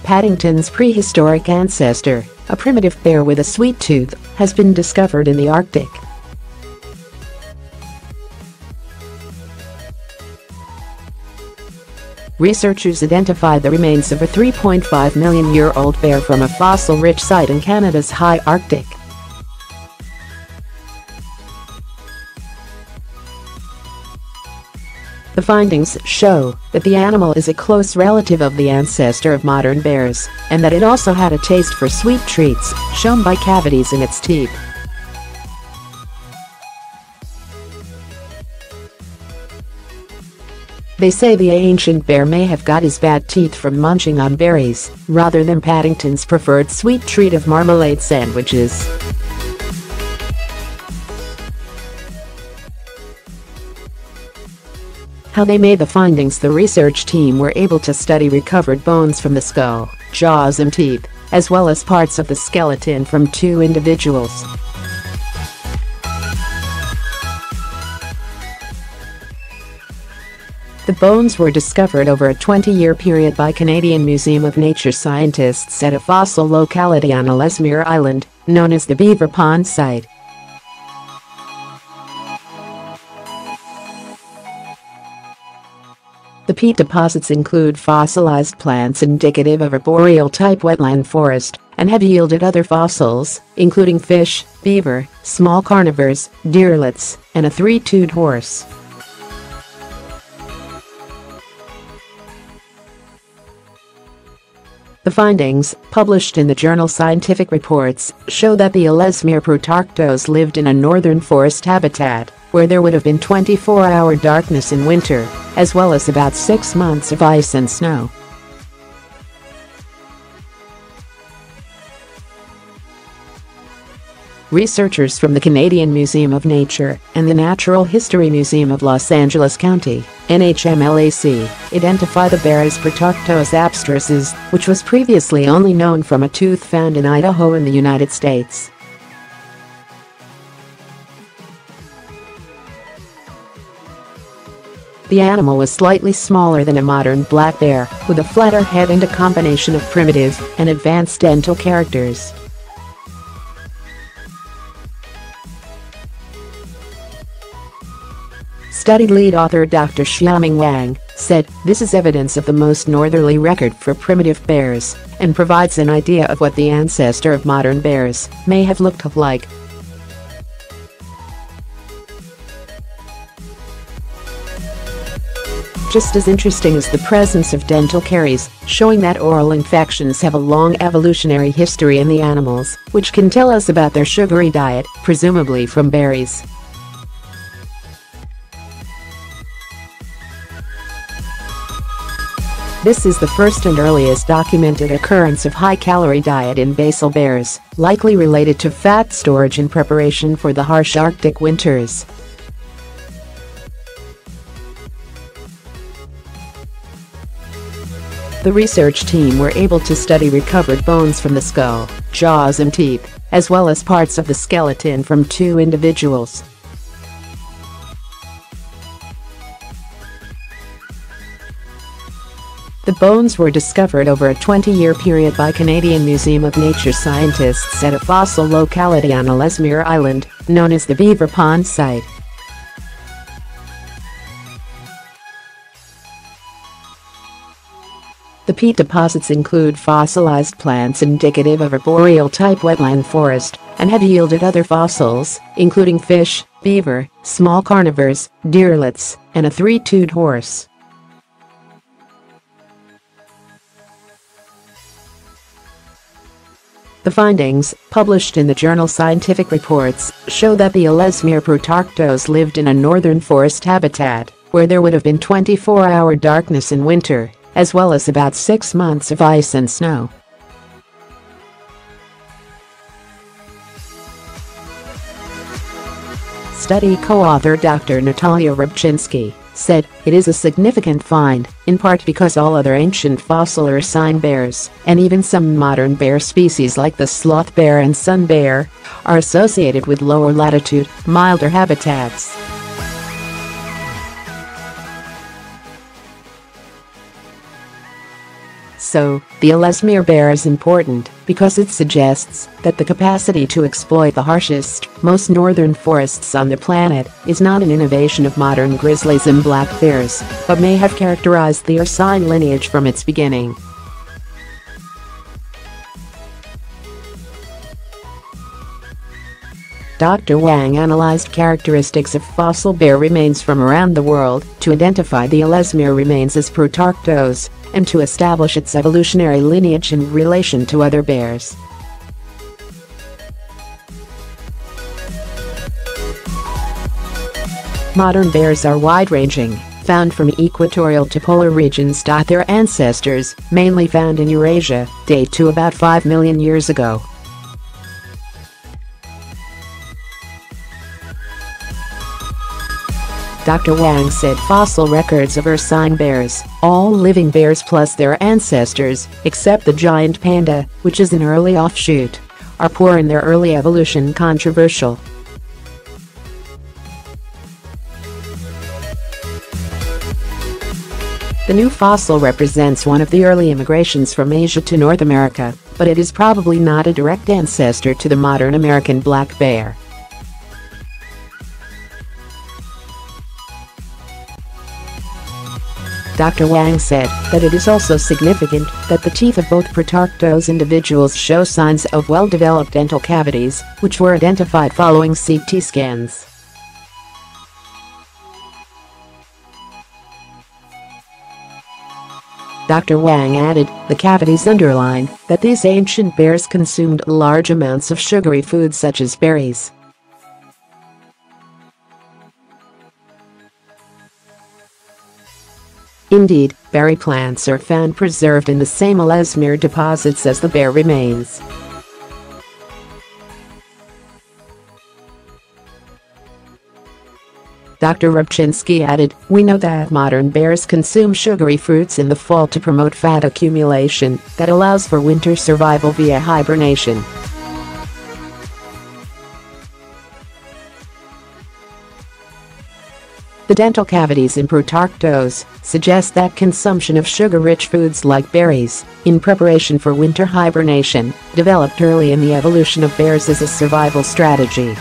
Paddington's prehistoric ancestor, a primitive bear with a sweet tooth, has been discovered in the Arctic. Researchers identified the remains of a 3.5 million-year-old bear from a fossil-rich site in Canada's high Arctic. The findings show that the animal is a close relative of the ancestor of modern bears, and that it also had a taste for sweet treats, shown by cavities in its teeth. They say the ancient bear may have got his bad teeth from munching on berries, rather than Paddington's preferred sweet treat of marmalade sandwiches. How they made the findings. The research team were able to study recovered bones from the skull, jaws and teeth, as well as parts of the skeleton from 2 individuals. The bones were discovered over a 20-year period by Canadian Museum of Nature scientists at a fossil locality on Ellesmere Island, known as the Beaver Pond site. The peat deposits include fossilized plants indicative of a boreal-type wetland forest, and have yielded other fossils, including fish, beaver, small carnivores, deerlets, and a 3-toed horse. The findings, published in the journal Scientific Reports, show that the Ellesmere Protarctos lived in a northern forest habitat, where there would have been 24-hour darkness in winter, as well as about 6 months of ice and snow. Researchers from the Canadian Museum of Nature and the Natural History Museum of Los Angeles County, NHMLAC, identify the bear as Protarctos abstrusus, which was previously only known from a tooth found in Idaho in the United States. The animal was slightly smaller than a modern black bear, with a flatter head and a combination of primitive and advanced dental characters. Study lead author Dr Xiaoming Wang said, "This is evidence of the most northerly record for primitive bears, and provides an idea of what the ancestor of modern bears may have looked like." Just as interesting is the presence of dental caries, showing that oral infections have a long evolutionary history in the animals, which can tell us about their sugary diet, presumably from berries. This is the first and earliest documented occurrence of high-calorie diet in basal bears, likely related to fat storage in preparation for the harsh Arctic winters. The research team were able to study recovered bones from the skull, jaws and teeth, as well as parts of the skeleton from 2 individuals. The bones were discovered over a 20-year period by Canadian Museum of Nature scientists at a fossil locality on Ellesmere Island, known as the Beaver Pond site. The peat deposits include fossilized plants indicative of a boreal-type wetland forest, and have yielded other fossils, including fish, beaver, small carnivores, deerlets, and a 3-toed horse. The findings, published in the journal Scientific Reports, show that the Ellesmere Protarctos lived in a northern forest habitat, where there would have been 24-hour darkness in winter, as well as about 6 months of ice and snow. Study co-author Dr Natalia Rybczynski said, "It is a significant find, in part because all other ancient fossil ursine bears, and even some modern bear species like the sloth bear and sun bear, are associated with lower latitude, milder habitats." So, the Ellesmere bear is important because it suggests that the capacity to exploit the harshest, most northern forests on the planet is not an innovation of modern grizzlies and black bears, but may have characterized the ursine lineage from its beginning. Dr. Wang analyzed characteristics of fossil bear remains from around the world to identify the Ellesmere remains as Protarctos and to establish its evolutionary lineage in relation to other bears. Modern bears are wide-ranging, found from equatorial to polar regions. Their ancestors, mainly found in Eurasia, date to about 5 million years ago. Dr. Wang said fossil records of ursine bears, all living bears plus their ancestors, except the giant panda, which is an early offshoot, are poor in their early evolution. Controversial. The new fossil represents one of the early immigrations from Asia to North America, but it is probably not a direct ancestor to the modern American black bear. Dr. Wang said that it is also significant that the teeth of both Protarctos individuals show signs of well-developed dental cavities, which were identified following CT scans. Dr. Wang added, the cavities underline that these ancient bears consumed large amounts of sugary foods such as berries. Indeed, berry plants are found preserved in the same Ellesmere deposits as the bear remains. Dr. Rybczynski added, we know that modern bears consume sugary fruits in the fall to promote fat accumulation that allows for winter survival via hibernation. The dental cavities in Protarctos suggest that consumption of sugar-rich foods like berries, in preparation for winter hibernation, developed early in the evolution of bears as a survival strategy.